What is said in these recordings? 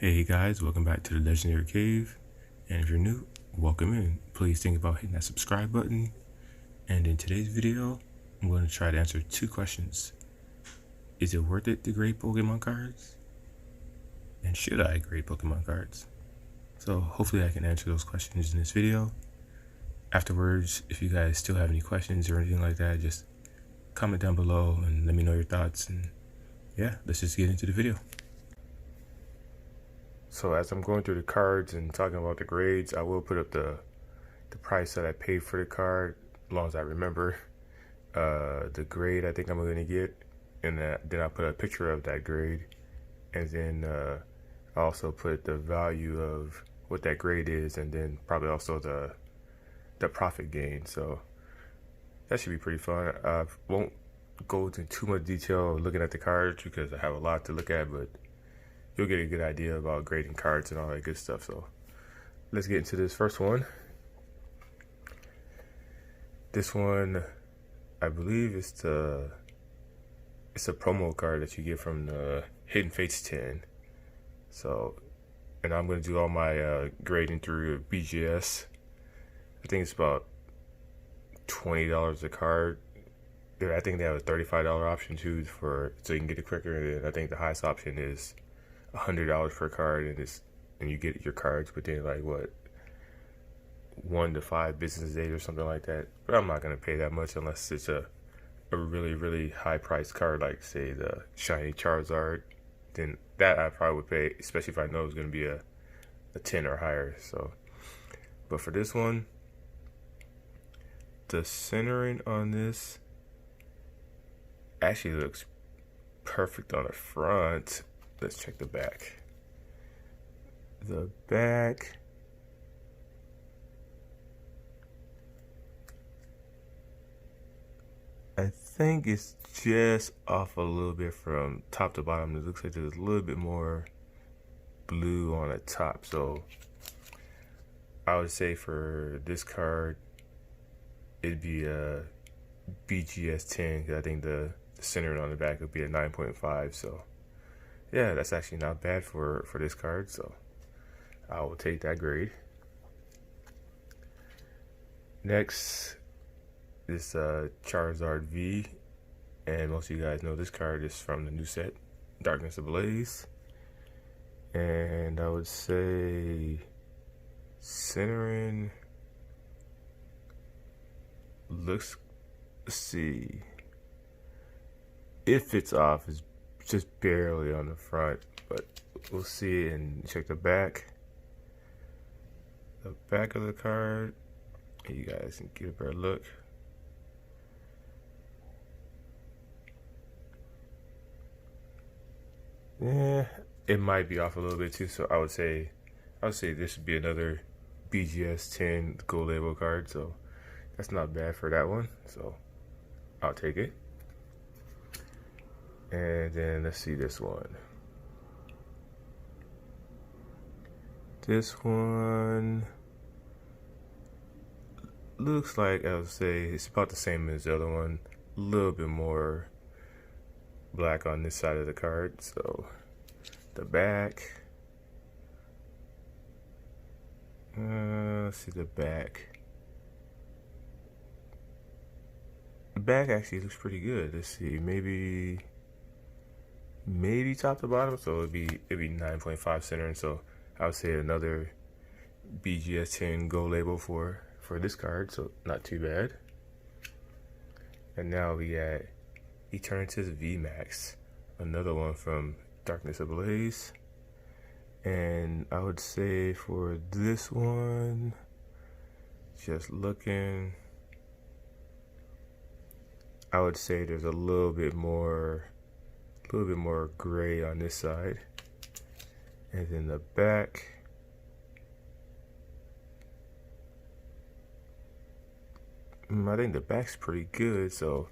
Hey guys, welcome back to the Legendary Cave, and if you're new, welcome in. Please think about hitting that subscribe button, and in today's video, I'm going to try to answer two questions. Is it worth it to grade Pokemon cards? And should I grade Pokemon cards? So hopefully I can answer those questions in this video. Afterwards, if you guys still have any questions or anything like that, just comment down below and let me know your thoughts, and yeah, let's just get into the video. So as I'm going through the cards and talking about the grades, I will put up the price that I paid for the card, as long as I remember the grade I think I'm going to get, and then I'll put a picture of that grade, and then I also put the value of what that grade is, and then probably also the profit gain. So that should be pretty fun. I won't go into too much detail looking at the cards because I have a lot to look at, but you'll get a good idea about grading cards and all that good stuff. So let's get into this first one. This one, I believe it's a promo card that you get from the Hidden Fates 10. So, and I'm going to do all my grading through BGS. I think it's about $20 a card. I think they have a $35 option too, so you can get it quicker. And I think the highest option is $100 per card, and you get your cards within like what, 1 to 5 business days or something like that. But I'm not gonna pay that much unless it's a really high priced card, like say the shiny Charizard. Then that I probably would pay, especially if I know it's gonna be a 10 or higher. So, but for this one, the centering on this actually looks perfect on the front. Let's check the back. The back, I think it's just off a little bit from top to bottom. It looks like there's a little bit more blue on the top. So I would say for this card, it'd be a BGS 10, because I think the centering on the back would be a 9.5. So yeah, that's actually not bad for this card, so I will take that grade. Next is Charizard V, and most of you guys know this card is from the new set, Darkness Ablaze. And I would say centering looks, let's see, if it's off, it's just barely on the front, but we'll see. And check the back. The back of the card, you guys can get a better look. Yeah, it might be off a little bit too. So I would say this would be another BGS 10 gold label card. So that's not bad for that one. So I'll take it. And then let's see this one. This one looks like, I would say it's about the same as the other one. A little bit more black on this side of the card. So the back. Let's see the back. The back actually looks pretty good. Let's see, maybe top to bottom, so it'd be 9.5 centering. So I would say another BGS 10 gold label for this card, so not too bad. And now we got Eternatus VMAX, another one from Darkness Ablaze. And I would say for this one, just looking, I would say there's a little bit more gray on this side. And then the back, I think the back's pretty good. So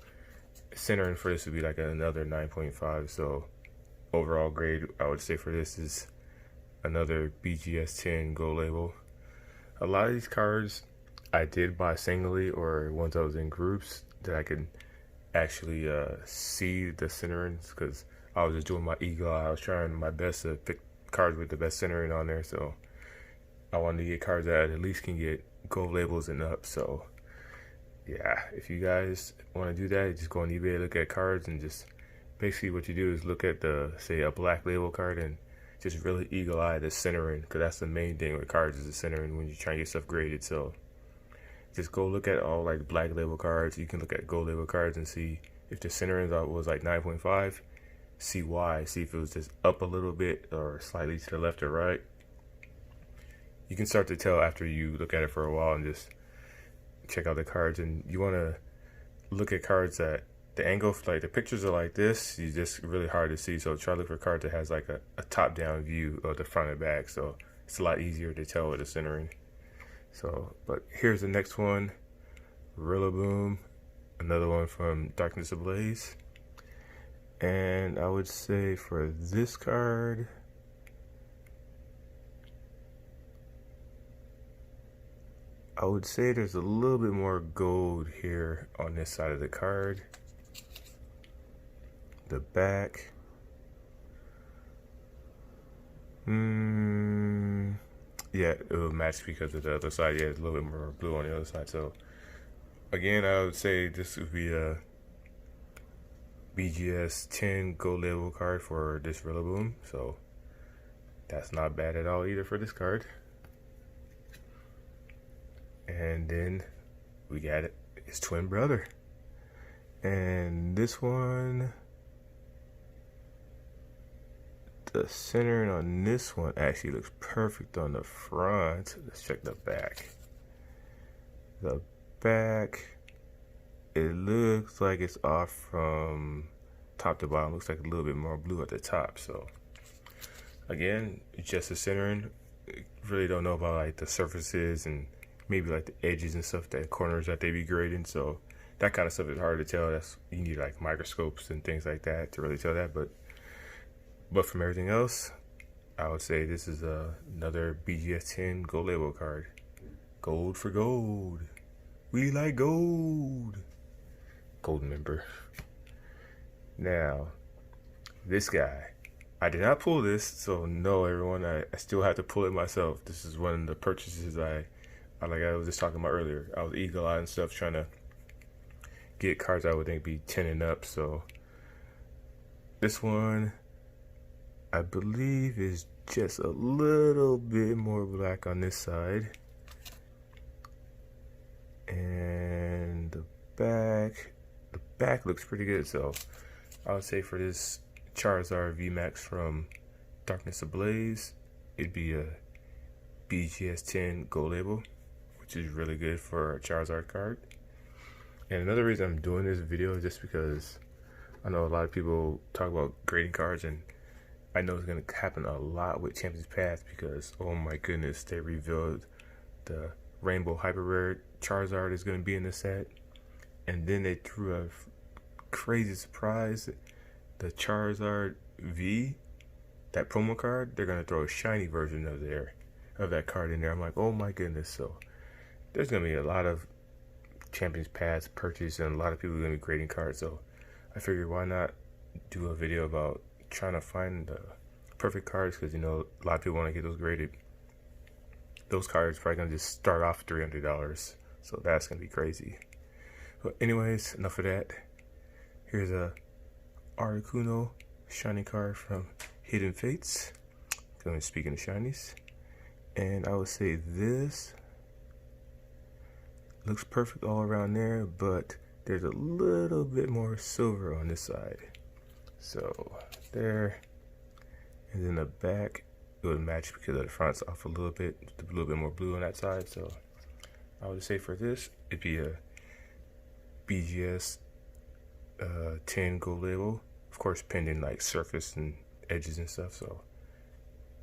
centering for this would be like another 9.5. So overall grade, I would say for this is another BGS 10 gold label. A lot of these cards I did buy singly, or ones I was in groups that I could actually see the centerings, because I was just doing my eagle eye. I was trying my best to cards with the best centering on there, so I wanted to get cards that at least can get gold labels and up. So yeah, if you guys want to do that, just go on eBay, look at cards, and just basically what you do is look at the, say, a black label card, and just really eagle eye the centering, because that's the main thing with cards, is the centering when you try and get stuff graded. So just go look at all like black label cards. You can look at gold label cards and see if the centering was like 9.5. See why. See if it was just up a little bit or slightly to the left or right. You can start to tell after you look at it for a while and just check out the cards. And you want to look at cards that the angle, like the pictures are like this, it's just really hard to see. So try to look for a card that has like a top down view of the front and back, so it's a lot easier to tell with the centering. So, but here's the next one, Rillaboom, another one from Darkness Ablaze. And I would say for this card, I would say there's a little bit more gold here on this side of the card. The back, yeah, it will match because of the other side. Yeah, it's a little bit more blue on the other side. So again, I would say this would be a BGS 10 gold label card for this Rillaboom. So that's not bad at all either for this card. And then we got his twin brother, and this one, the centering on this one actually looks perfect on the front. Let's check the back. The back, it looks like it's off from top to bottom. Looks like a little bit more blue at the top. So again, just the centering. Really don't know about like the surfaces and maybe like the edges and stuff, the corners that they be grading. So that kind of stuff is hard to tell. That's, you need like microscopes and things like that to really tell that. But from everything else, I would say this is another BGS 10 gold label card. Gold for gold. We like gold. Gold member. Now, this guy. I did not pull this, so no, everyone. I still have to pull it myself. This is one of the purchases like I was just talking about earlier. I was eagle-eyed and stuff, trying to get cards I would think be 10 and up. So this one, I believe, is just a little bit more black on this side. And the back looks pretty good. So I would say for this Charizard V Max from Darkness Ablaze, it'd be a BGS 10 gold label, which is really good for a Charizard card. And another reason I'm doing this video is just because I know a lot of people talk about grading cards, and I know it's going to happen a lot with Champions Path because, oh my goodness, they revealed the Rainbow Hyper Rare Charizard is going to be in the set. And then they threw a crazy surprise, the Charizard V, that promo card, they're going to throw a shiny version of that card in there. I'm like, oh my goodness. So there's going to be a lot of Champions Pass purchase, and a lot of people are going to be grading cards. So I figured, why not do a video about trying to find the perfect cards, because, you know, a lot of people want to get those graded. Those cards probably going to just start off $300. So that's going to be crazy. But anyways, enough of that. Here's a Articuno Shiny card from Hidden Fates. Speaking of shinies. And I would say this looks perfect all around there, but there's a little bit more silver on this side. So there. And then the back, it would match because the front's off a little bit more blue on that side. So I would say for this, it'd be a BGS 10 gold label, of course pending like surface and edges and stuff, so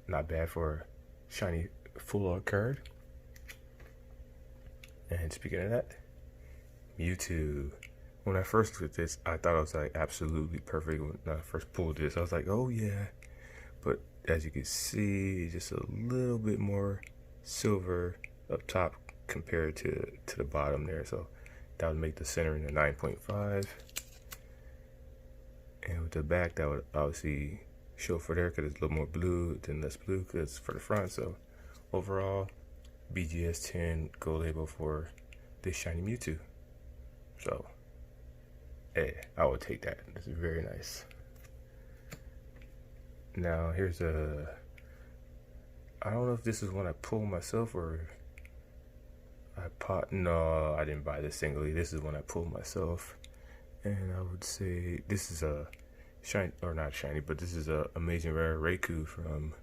not bad for a shiny full art card. And speaking of that, Mewtwo. When I first looked at this, I thought it was like absolutely perfect. When I first pulled this, I was like, oh yeah. But as you can see, just a little bit more silver up top compared to the bottom there, so that would make the centering a 9.5. And with the back, that would obviously show for there because it's a little more blue than less blue because it's for the front. So overall, BGS 10 gold label for this shiny Mewtwo. So hey, I would take that. This is very nice. Now here's I don't know if this is one I pulled myself or no, I didn't buy this singly. This is one I pulled myself, and I would say this is a shiny, or not shiny, but this is a amazing rare Raikou from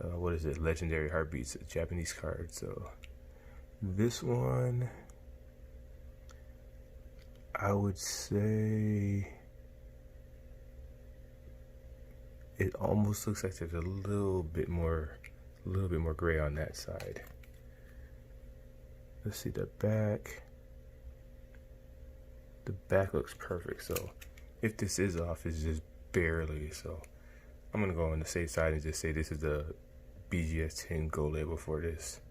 what is it? Legendary Heartbeats, a Japanese card. So this one, I would say it almost looks like there's a little bit more gray on that side. Let's see the back. The back looks perfect. So if this is off, it's just barely. So I'm gonna go on the safe side and just say this is the BGS 10 gold label for this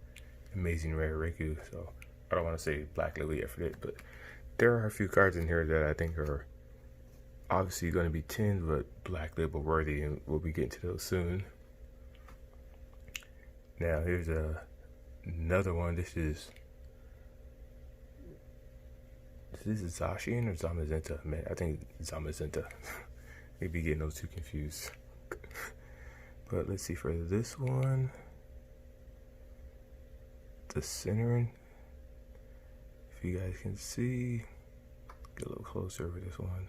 amazing rare Raikou. So I don't want to say black label yet for it, but there are a few cards in here that I think are obviously going to be 10, but black label worthy, and we'll be getting to those soon. Now here's another one. This is Zacian or Zamazenta? Man, I think Zamazenta. Maybe getting those two confused. But let's see for this one. The centering. If you guys can see, get a little closer with this one.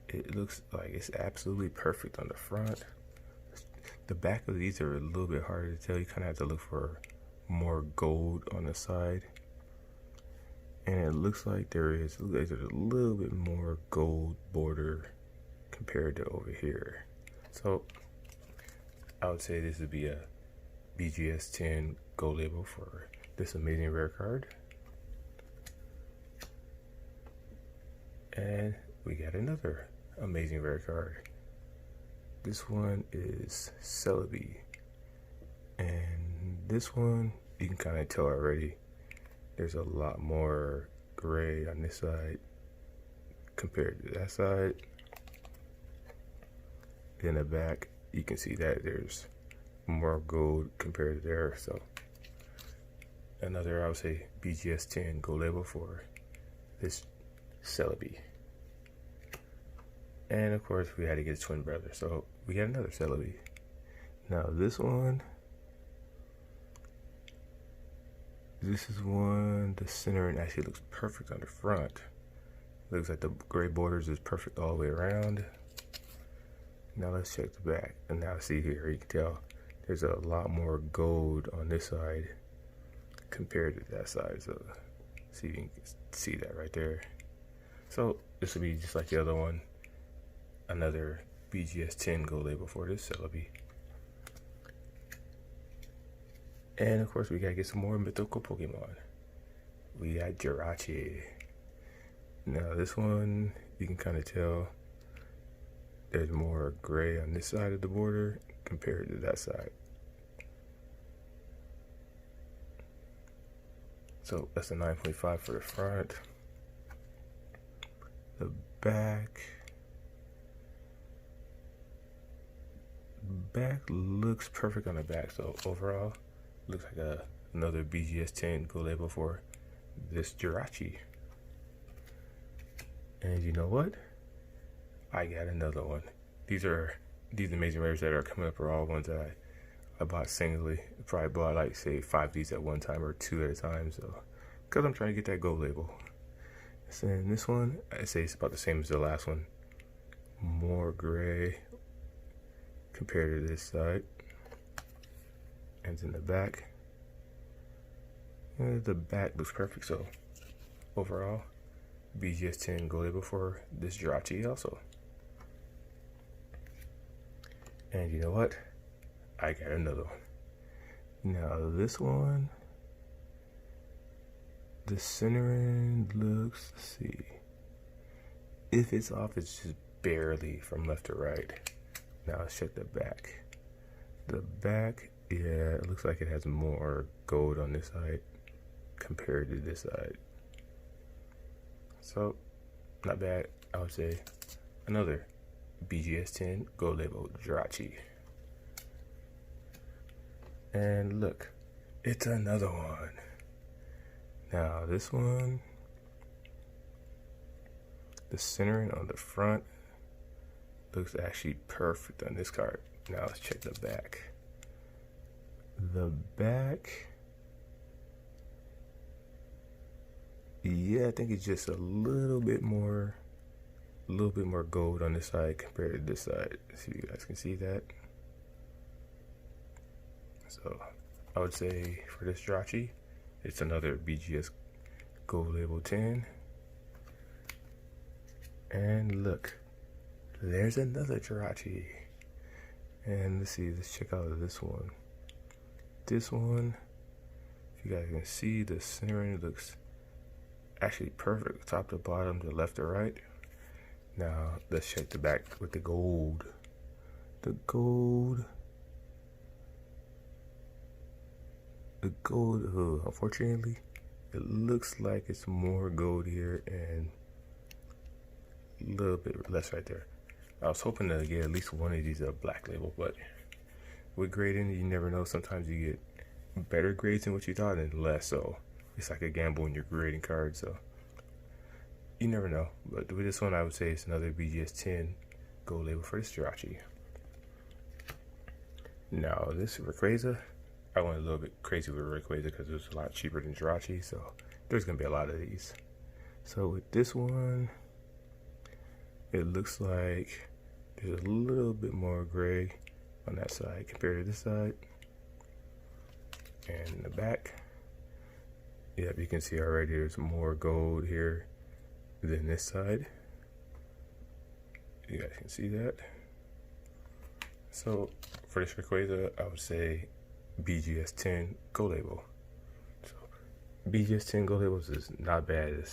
It looks like it's absolutely perfect on the front. The back of these are a little bit harder to tell. You kind of have to look for more gold on the side. And it looks like there's a little bit more gold border compared to over here. So I would say this would be a BGS 10 gold label for this amazing rare card. And we got another amazing rare card. This one is Celebi. And this one, you can kind of tell already, there's a lot more gray on this side compared to that side. In the back, you can see that there's more gold compared to there. So another, I would say, BGS 10 gold label for this Celebi. And of course, we had to get a twin brother, so we got another Celebi. Now this one, this is one, the centering actually looks perfect on the front. Looks like the gray borders is perfect all the way around. Now let's check the back. And now see here, you can tell there's a lot more gold on this side compared to that side. So see, you can see that right there. So this will be just like the other one. Another BGS 10 gold label for this Celebi. And of course, we gotta get some more mythical Pokemon. We got Jirachi. Now this one, you can kind of tell there's more gray on this side of the border compared to that side. So that's a 9.5 for the front. The back looks perfect on the back. So overall, looks like another BGS 10 gold label for this Jirachi. And you know what? I got another one. These amazing rares that are coming up are all ones that I bought singly. Probably bought like say 5 of these at one time or 2 at a time. So because I'm trying to get that gold label. So in this one, I say it's about the same as the last one. More gray compared to this side. And in the back, the back looks perfect. So overall, BGS 10 gold label for this Jirachi also. And you know what? I got another one. Now this one, the centering looks, let's see. If it's off, it's just barely from left to right. Now let's check the back. The back, yeah, it looks like it has more gold on this side compared to this side. So, not bad. I would say another BGS 10 Gold Label Jirachi. And look, it's another one. Now this one, the centering on the front looks actually perfect on this card. Now let's check the back. The back, yeah, I think it's just a little bit more gold on this side compared to this side. See if you guys can see that. So I would say for this Jirachi, it's another BGS Gold Label 10. And look, there's another Jirachi. And let's see, let's check out this one. This one, if you guys can see, the centering looks actually perfect, top to bottom, to left to right. Now let's check the back with the gold. The gold, unfortunately, it looks like it's more gold here and a little bit less right there. I was hoping to get at least one of these black label, but with grading, you never know. Sometimes you get better grades than what you thought and less, so it's like a gamble when you're grading cards, so you never know. But with this one, I would say it's another BGS 10 Gold Label for this Jirachi. Now this Rayquaza, I went a little bit crazy with Rayquaza because it was a lot cheaper than Jirachi, so there's gonna be a lot of these. So with this one, it looks like there's a little bit more gray on that side compared to this side. And in the back, yep, you can see already there's more gold here than this side. You guys can see that. So for this Rayquaza, I would say BGS 10 Gold Label. So BGS 10 Gold Labels is not bad.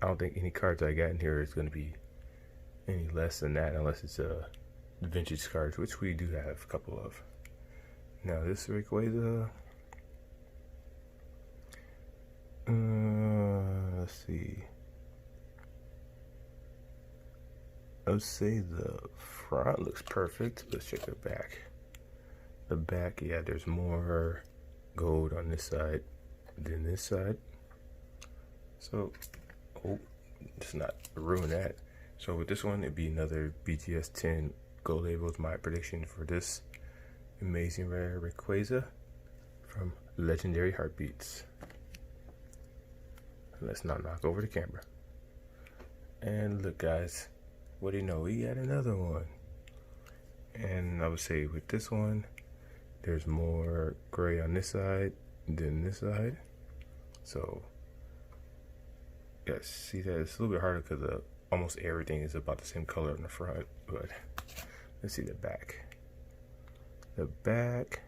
I don't think any cards I got in here is going to be any less than that unless it's a vintage cards, which we do have a couple of. Now this Rayquaza, let's see. I would say the front looks perfect. Let's check the back. The back, yeah, there's more gold on this side than this side. So, let's not ruin that. So with this one, it'd be another BGS 10 Gold Label is my prediction for this amazing rare Rayquaza from Legendary Heartbeats. Let's not knock over the camera. And look, guys, what do you know? We got another one. And I would say with this one, there's more gray on this side than this side. So, yes, see that? It's a little bit harder because almost everything is about the same color in the front. But let's see the back. The back.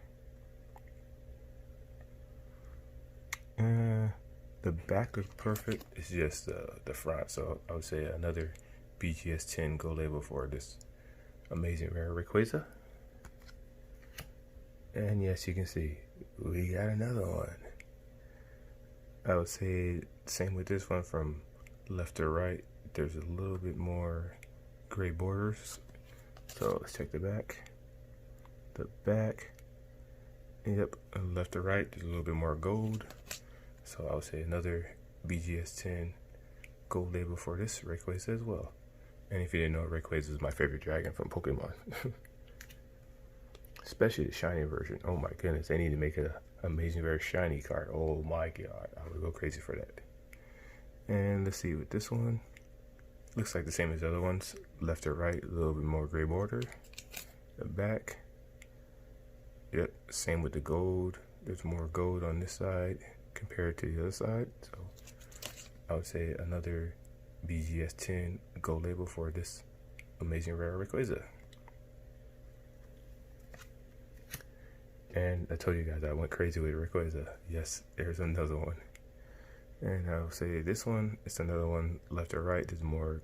The back looks perfect. It's just the front. So I would say another BGS 10 Gold Label for this amazing rare Rayquaza. And yes, you can see we got another one. I would say same with this one, from left to right. There's a little bit more gray borders. So let's check the back. The back, yep, left to right, there's a little bit more gold. So I would say another BGS 10 Gold Label for this Rayquaza as well. And if you didn't know, Rayquaza is my favorite dragon from Pokemon. Especially the shiny version. Oh my goodness, they need to make an amazing, very shiny card. Oh my god, I would go crazy for that. And let's see with this one. Looks like the same as the other ones. Left to right, a little bit more gray border. The back, yep, same with the gold. There's more gold on this side compared to the other side. So I would say another BGS 10 Gold Label for this amazing rare Rayquaza. And I told you guys I went crazy with Rayquaza. Yes, there's another one. And I would say this one, it's another one left to right. There's more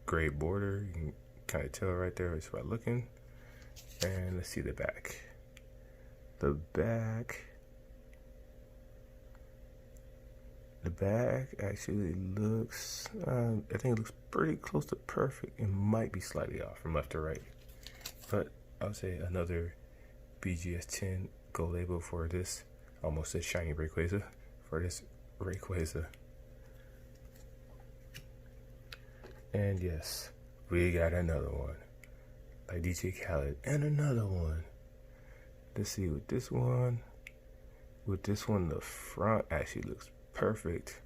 gray border. You can kind of tell right there just by looking. And let's see the back. The back, The back actually looks, I think it looks pretty close to perfect. It might be slightly off from left to right, but I would say another BGS 10 Go label for this. Almost said shiny Rayquaza for this Rayquaza. And yes, we got another one, like DJ Khaled, and another one. Let's see with this one. With this one, the front actually looks perfect.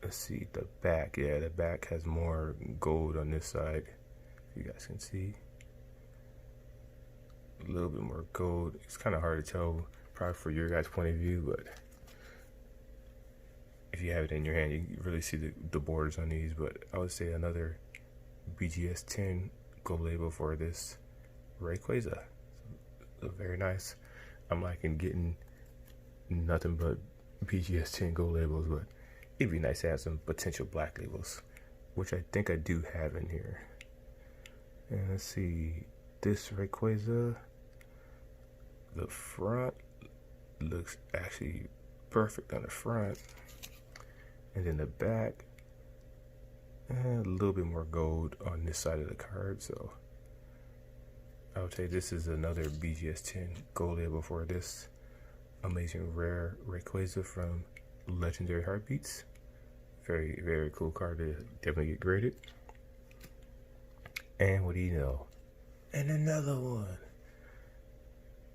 Let's see the back. Yeah, the back has more gold on this side. If you guys can see, a little bit more gold. It's kind of hard to tell, probably for your guys' point of view, but if you have it in your hand, you can really see the borders on these. But I would say another BGS 10 Go label for this Rayquaza. So very nice. I'm liking getting nothing but BGS 10 Go labels, but it'd be nice to have some potential black labels, which I think I do have in here. And let's see, this Rayquaza, the front looks actually perfect on the front, and then the back, a little bit more gold on this side of the card. So I would say this is another BGS 10 Go label for this amazing rare Rayquaza from Legendary Heartbeats. Very, very cool card to definitely get graded. And what do you know? And another one.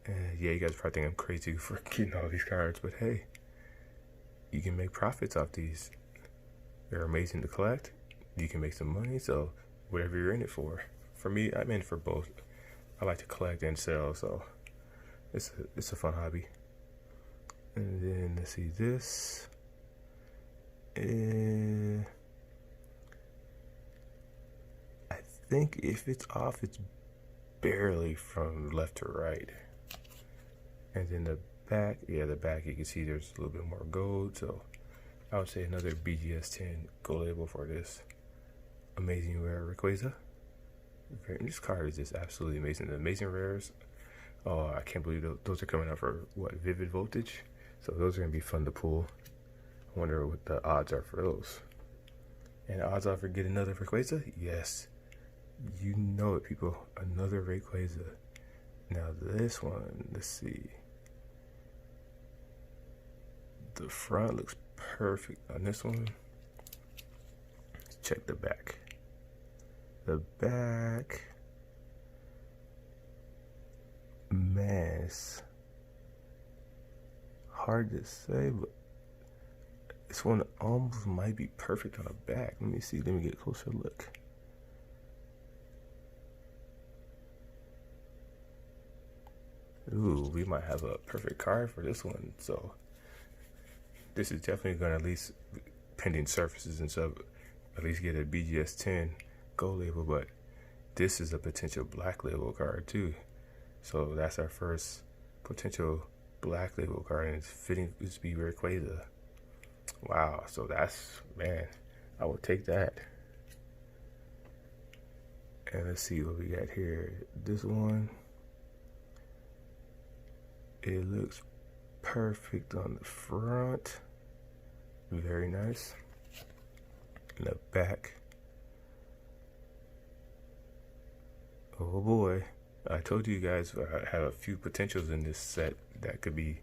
And yeah, you guys probably think I'm crazy for getting all these cards, but hey, you can make profits off these. They're amazing to collect. You can make some money, so whatever you're in it for. For me, I'm in for both. I like to collect and sell, so it's a fun hobby. And then let's see this. I think if it's off, it's barely from left to right. And then the back, yeah, the back you can see there's a little bit more gold. So I would say another BGS 10 Go label for this amazing rare Rayquaza. This card is just absolutely amazing. The amazing rares. Oh, I can't believe those are coming out for what, Vivid Voltage. So those are gonna be fun to pull. I wonder what the odds are for those. And the odds are for getting another Rayquaza? Yes. You know it, people. Another Rayquaza. Now this one, let's see. The front looks perfect on this one. Let's check the back. The back, man, it's hard to say, but this one almost might be perfect on the back. Let me see, let me get a closer look. Ooh, we might have a perfect card for this one. So this is definitely gonna, at least pending surfaces and stuff, at least get a BGS 10 Go label, but this is a potential black label card too. So that's our first potential black label card, and it's fitting to be Rayquaza. Wow, so that's, man, I will take that. And let's see what we got here. This one, it looks perfect on the front. Very nice. In the back, oh boy, I told you guys I have a few potentials in this set that could be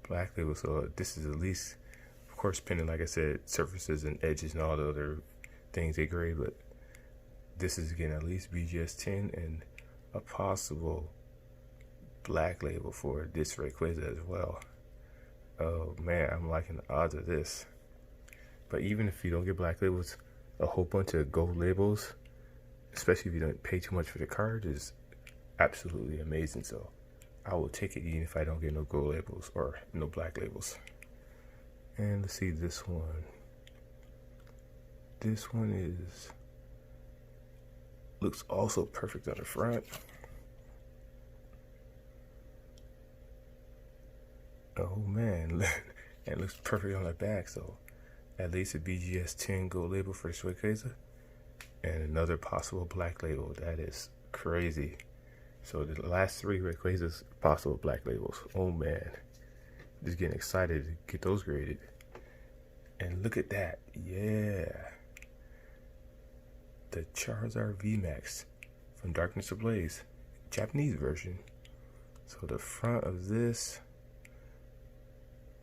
black label. So this is at least, of course, pending, like I said, surfaces and edges and all the other things they grade, but this is getting at least BGS 10 and a possible black label for this Rayquaza as well. Oh man, I'm liking the odds of this. But even if you don't get black labels, a whole bunch of gold labels, especially if you don't pay too much for the card, is absolutely amazing. So I will take it even if I don't get no gold labels or no black labels. And let's see this one. This one looks also perfect on the front. Oh man, and it looks perfect on the back. So at least a BGS 10 gold label for this Rayquaza. And another possible black label. That is crazy. So the last three Rayquazas possible black labels. Oh man, just getting excited to get those graded. And look at that. Yeah. The Charizard V Max from Darkness Ablaze, Japanese version. So the front of this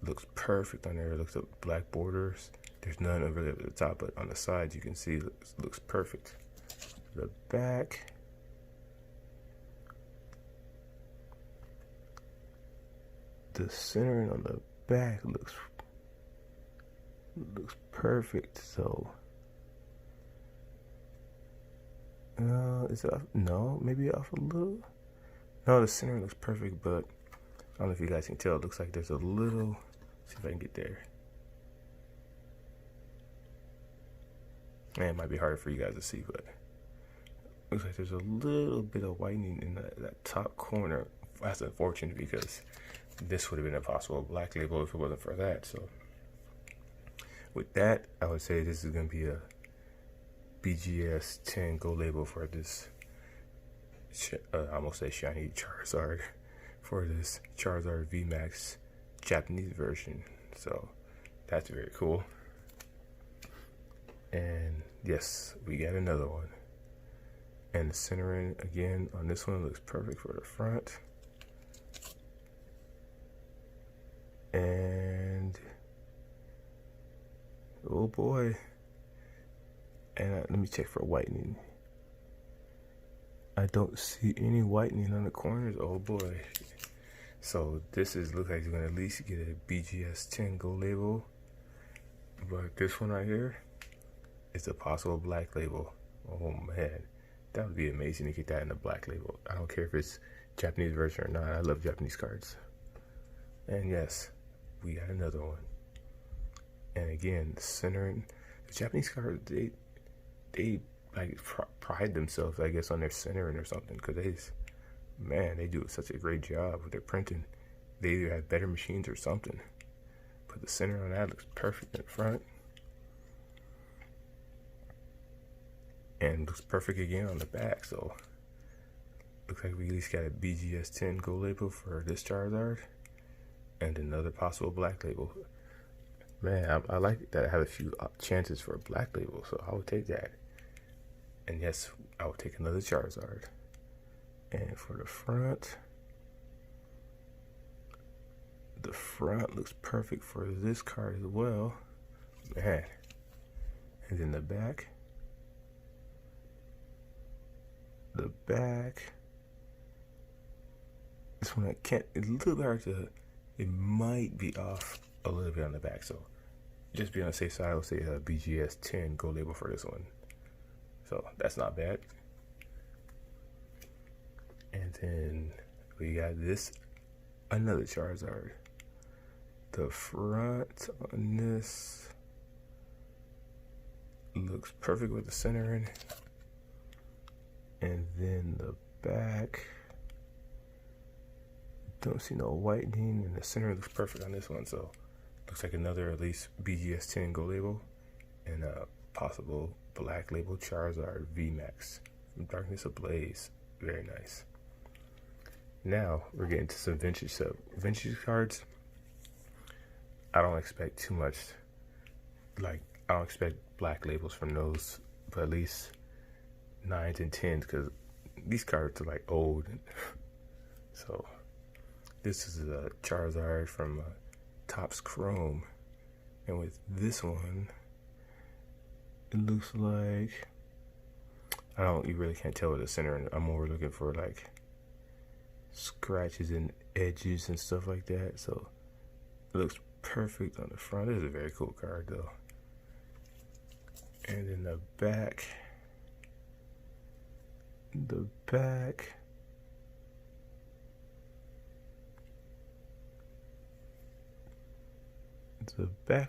looks perfect on there. It looks like black borders. There's none over there at the top, but on the sides you can see it looks perfect. The back, the centering on the back looks perfect. So is it off? No, maybe off a little. No, the center looks perfect, but I don't know if you guys can tell. It looks like there's a little. See if I can get there. Man, it might be hard for you guys to see, but looks like there's a little bit of whitening in that top corner. That's unfortunate because this would have been a possible black label if it wasn't for that. So with that, I would say this is going to be a BGS 10 Go label for this. I almost said shiny Charizard for this Charizard V Max Japanese version. So that's very cool. And yes, we got another one. And the centering again on this one looks perfect for the front. And oh boy. And let me check for whitening. I don't see any whitening on the corners. Oh boy. So this looks like you're gonna at least get a BGS 10 Go label. But this one right here is a possible black label. Oh man. That would be amazing to get that in a black label. I don't care if it's Japanese version or not. I love Japanese cards. And yes, we got another one. And again, the centering. The Japanese cards, they like pride themselves, I guess, on their centering or something, because they do such a great job with their printing. They either have better machines or something. But the center on that looks perfect in the front. And looks perfect again on the back. So looks like we at least got a BGS 10 Go label for this Charizard. And another possible black label. Man, I like that I have a few chances for a black label, so I would take that. And yes, I would take another Charizard. And for the front looks perfect for this card as well. Man. And then the back. This one it's a little hard to, it might be off a little bit on the back. So just be on the safe side, I would say a BGS 10 Go label for this one. So that's not bad. And then we got another Charizard. The front on this looks perfect with the centering. And then the back, don't see no whitening, and the center looks perfect on this one. So looks like another at least BGS 10 Go label and a possible black label Charizard V Max from Darkness Ablaze. Very nice. Now we're getting to some vintage stuff. Vintage cards, I don't expect too much. Like, I don't expect black labels from those, but at least 9s and 10s, because these cards are like old. So this is a Charizard from Topps Chrome, and with this one it looks like, you really can't tell with the center. I'm more looking for like scratches and edges and stuff like that. So it looks perfect on the front. This is a very cool card though. And in the back, the back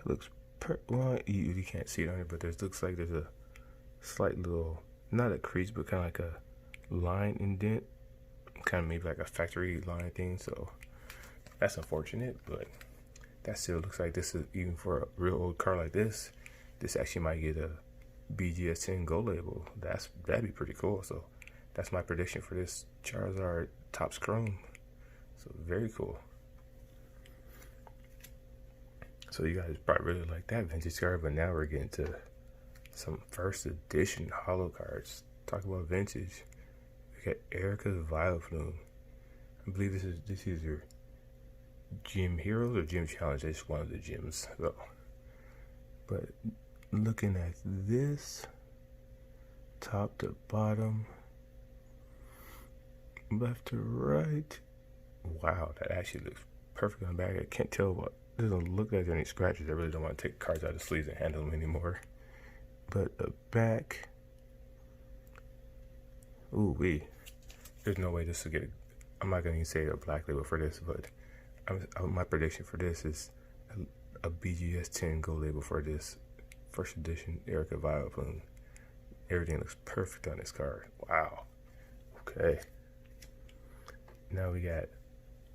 looks well, you can't see it on it, but looks like there's a slight little, not a crease, but kind of like a line indent, kind of maybe like a factory line thing. So that's unfortunate, but that still looks like this is, even for a real old card like this actually might get a BGS 10 Go label. That'd be pretty cool. So that's my prediction for this Charizard Topps Chrome. So very cool. So you guys probably really like that vintage card, but now we're getting to some first edition holo cards. Talk about vintage. We got Erica's Violet Plume. I believe this is your Gym Heroes or Gym Challenge. It's one of the gyms though. But looking at this, top to bottom, left to right, wow, that actually looks perfect on the back. I can't tell what, it doesn't look like there are any scratches. I really don't want to take cards out of the sleeves and handle them anymore. But the back, ooh wee, there's no way this will get I'm not going to say a black label for this, but my prediction for this is a BGS 10 gold label for this first edition Erica Violet Plume. Everything looks perfect on this card. Wow. Okay. Now we got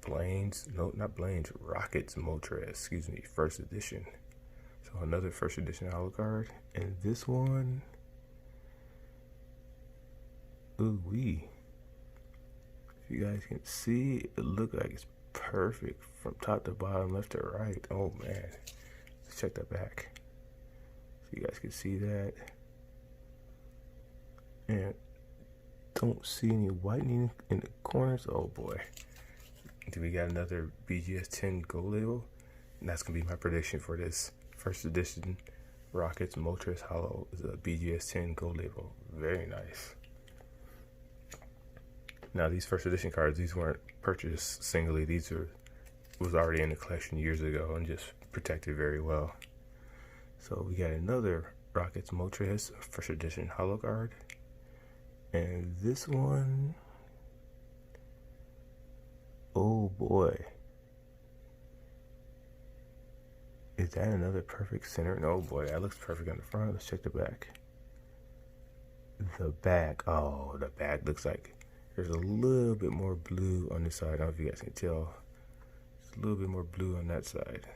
Blaine's, no, not Blaine's, Rocket's Moltres, excuse me, first edition. So another first edition holo card. And this one, ooh wee. If you guys can see, it looks like it's perfect from top to bottom, left to right. Oh man. Let's check that back. So you guys can see that. And don't see any whitening in the corners. Oh boy. Do we got another BGS 10 gold label? And that's gonna be my prediction for this first edition Rockets Moltres Holo is a BGS 10 gold label. Very nice. Now these first edition cards, these weren't purchased singly. These was already in the collection years ago and just protected very well. So we got another Rockets Moltres first edition holo card. And this one, oh boy. Is that another perfect center? No, boy, that looks perfect on the front. Let's check the back. The back, oh, the back looks like there's a little bit more blue on this side. I don't know if you guys can tell. There's a little bit more blue on that side.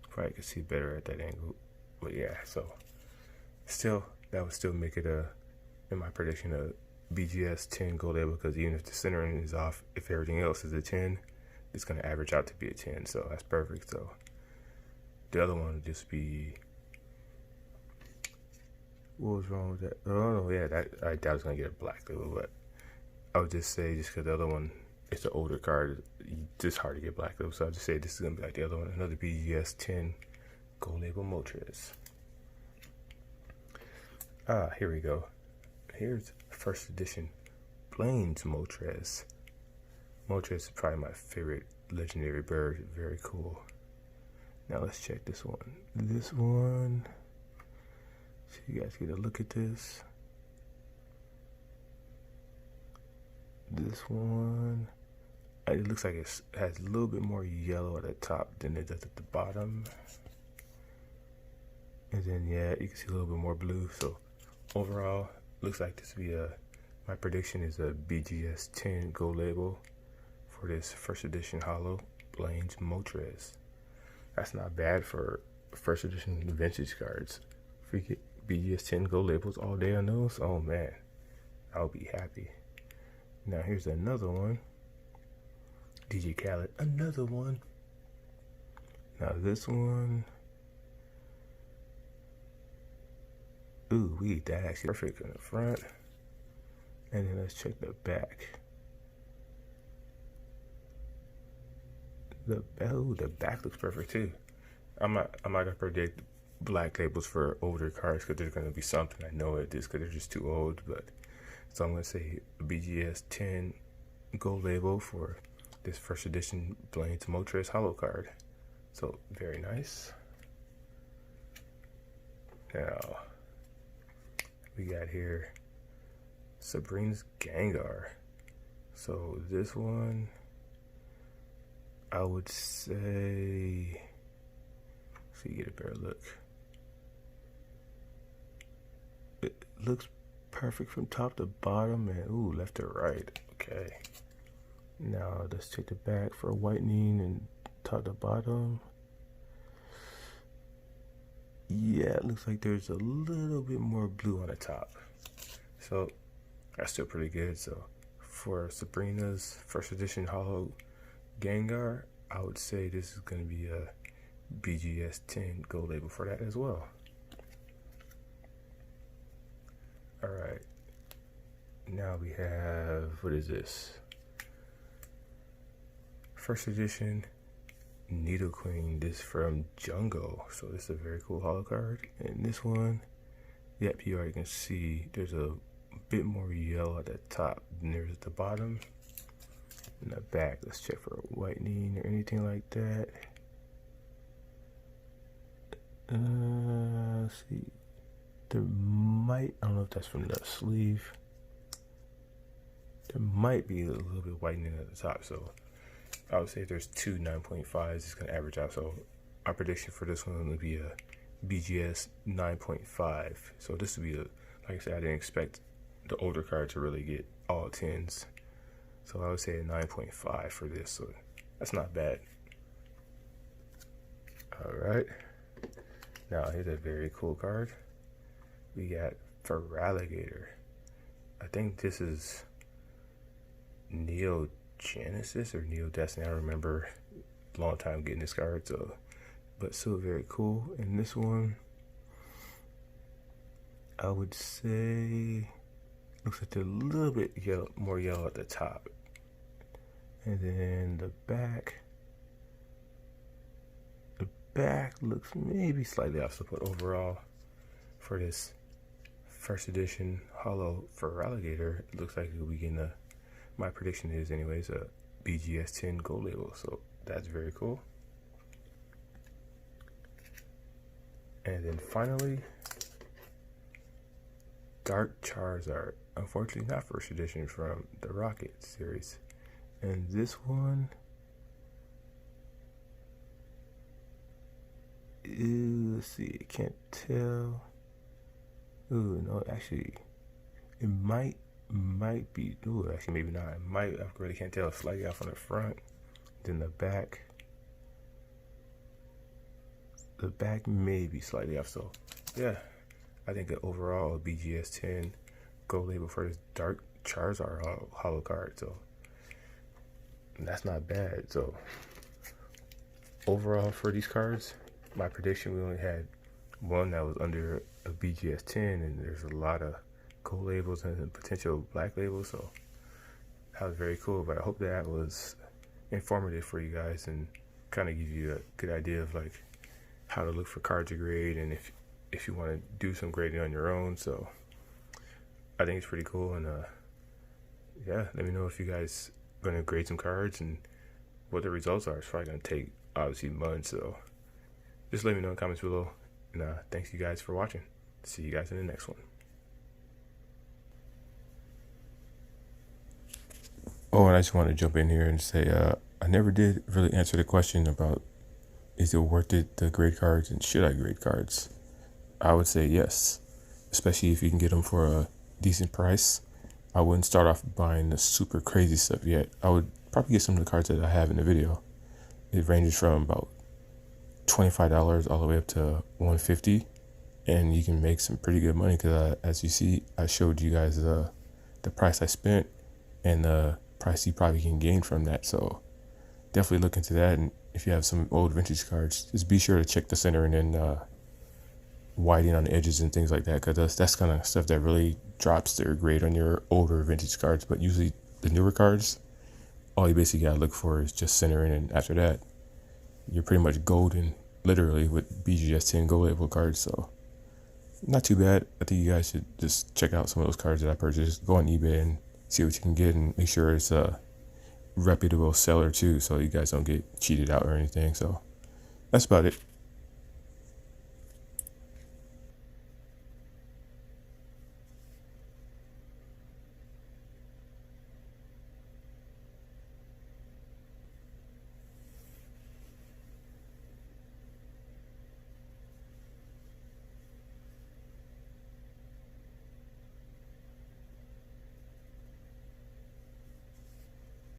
Probably could see better at that angle. But yeah, so still, that would still make it in my prediction, a BGS 10 gold label, because even if the centering is off, if everything else is a 10, it's going to average out to be a 10. So that's perfect. So the other one would just be, what was wrong with that? Oh, yeah, I doubt it's going to get a black label, but I would just say, just because the other one, it's an older card, it's just hard to get black label. So I'll just say this is going to be like the other one, another BGS 10 gold label Moltres. Here we go. Here's first edition Blaine's Moltres. Moltres is probably my favorite legendary bird. Very cool. Now let's check this one. This one, so you guys get a look at this. This one, it looks like it has a little bit more yellow at the top than it does at the bottom. And then yeah, you can see a little bit more blue. So overall, looks like this will be my prediction is a BGS 10 gold label for this first edition holo Blaine's Moltres. That's not bad for first edition vintage cards. If we get BGS 10 gold labels all day on those, oh man, I'll be happy. Now here's another one. DJ Khaled, another one. Now this one, ooh wee, that actually perfect in the front. And then let's check the back. The back looks perfect too. I'm not gonna predict black labels for older cards because there's gonna be something. I know it is because they're just too old. But so I'm gonna say a BGS 10 gold label for this first edition Blaine's Moltres holo card. So very nice. Now we got here Sabrina's Gengar. So this one, I would say, so you get a better look. It looks perfect from top to bottom and ooh, left to right. Okay. Now let's check the back for whitening and top to bottom. Yeah, it looks like there's a little bit more blue on the top. So that's still pretty good. So for Sabrina's first edition holo Gengar, I would say this is going to be a BGS 10 gold label for that as well. Alright, now we have, what is this? First edition Nidoqueen. This from Jungle, so this is a very cool holo card. And this one, yep, you already can see there's a bit more yellow at the top than there's at the bottom. In the back, let's check for whitening or anything like that. Let's see. There might, I don't know if that's from the sleeve. There might be a little bit whitening at the top, so I would say if there's two 9.5s, it's going to average out. So our prediction for this one would be a BGS 9.5. So this would be like I said, I didn't expect the older card to really get all 10s. So I would say a 9.5 for this, so that's not bad. Alright, now here's a very cool card. We got Feraligatr. I think this is Neo Genesis or Neo Destiny. I remember a long time getting this card, so but still very cool. And this one, I would say looks like a little bit yellow, more yellow at the top. And then the back looks maybe slightly off, but overall for this first edition holo Feraligatr, it looks like we'll be getting a, my prediction is anyways, a BGS 10 gold label, so that's very cool. And then finally, Dark Charizard. Unfortunately not first edition, from the Rocket series. And this one, let's see, I can't tell. Ooh, no, actually, it might be, ooh, actually maybe not. It might, I really can't tell. It's slightly off on the front, then the back. The back may be slightly off, so yeah. I think that overall a BGS 10 gold label for this Dark Charizard holo card, so that's not bad. So overall for these cards, my prediction, we only had one that was under a BGS 10, and there's a lot of gold labels and potential black labels, so that was very cool. But I hope that was informative for you guys and kind of give you a good idea of like how to look for cards to grade, and if you want to do some grading on your own. So I think it's pretty cool. And yeah, let me know if you guys going to grade some cards and what the results are. It's probably going to take obviously months, so just let me know in the comments below. And thanks you guys for watching. See you guys in the next one. Oh, and I just want to jump in here and say I never did really answer the question about is it worth it to grade cards and should I grade cards. I would say yes, especially if you can get them for a decent price. I wouldn't start off buying the super crazy stuff yet. I would probably get some of the cards that I have in the video. It ranges from about $25 all the way up to $150, and you can make some pretty good money because as you see, I showed you guys the price I spent and the price you probably can gain from that. So definitely look into that. And if you have some old vintage cards, just be sure to check the centering and whiting on the edges and things like that, because that's kind of stuff that really drops their grade on your older vintage cards. But usually the newer cards, all you basically gotta look for is just centering, and after that you're pretty much golden, literally, with BGS 10 gold label cards. So not too bad. I think you guys should just check out some of those cards that I purchased. Go on eBay and see what you can get, and make sure it's a reputable seller too, so you guys don't get cheated out or anything. So that's about it.